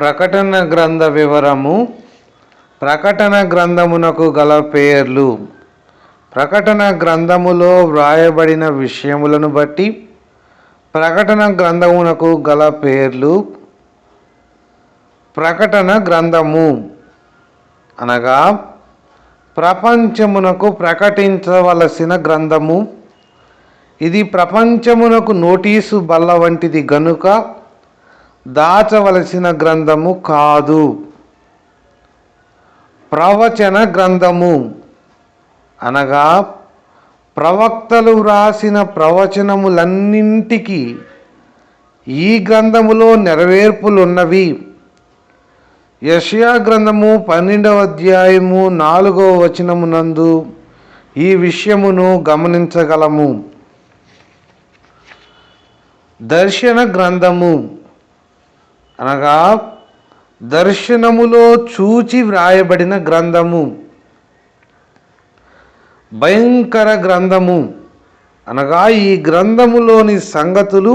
ప్రకటన గ్రంథ వివరము. ప్రకటన గ్రంథమునకు గల పేర్లు. ప్రకటన గ్రంథములో వ్రాయబడిన విషయములను బట్టి ప్రకటన గ్రంథమునకు గల పేర్లు. ప్రకటన గ్రంథము అనగా ప్రపంచమునకు ప్రకటించవలసిన గ్రంథము. ఇది ప్రపంచమునకు నోటీసు బల్ల వంటిది గనుక దాచవలసిన గ్రంథము కాదు. ప్రవచన గ్రంథము అనగా ప్రవక్తలు వ్రాసిన ప్రవచనములన్నింటికి ఈ గ్రంథములో నెరవేర్పులున్నవి. యెషయా గ్రంథము 12వ అధ్యాయము 4వ వచనమునందు ఈ విషయమును గమనించగలము. దర్శన గ్రంథము అనగా దర్శనములో చూచి వ్రాయబడిన గ్రంథము. భయంకర గ్రంథము అనగా ఈ గ్రంథములోని సంగతులు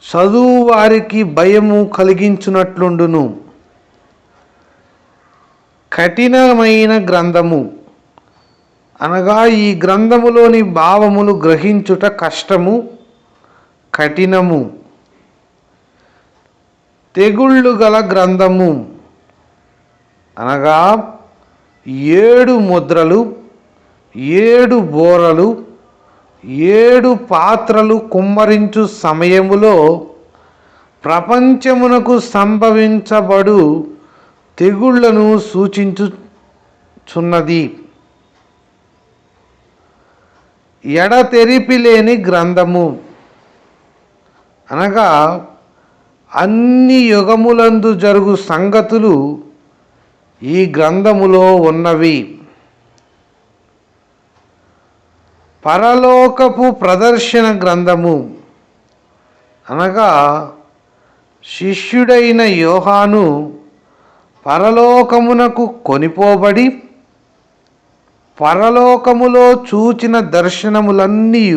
చదువు వారికి భయము కలిగించునట్లుండును. కఠినమైన గ్రంథము అనగా ఈ గ్రంథములోని భావములు గ్రహించుట కష్టము, కఠినము. తెగుళ్ళు గల గ్రంథము అనగా 7 ముద్రలు, 7 బోరలు, 7 పాత్రలు కుమ్మరించు సమయములో ప్రపంచమునకు సంభవించబడు తెగుళ్లను సూచించుచున్నది. ఎడతెరిపి లేని గ్రంథము అనగా అన్ని యుగములందు జరుగు సంగతులు ఈ గ్రంథములో ఉన్నవి. పరలోకపు ప్రదర్శన గ్రంథము అనగా శిష్యుడైన యోహాను పరలోకమునకు కొనిపోబడి పరలోకములో చూచిన దర్శనములన్నీ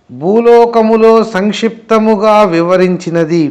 భూలోకములో సంక్షిప్తముగా వివరించినది.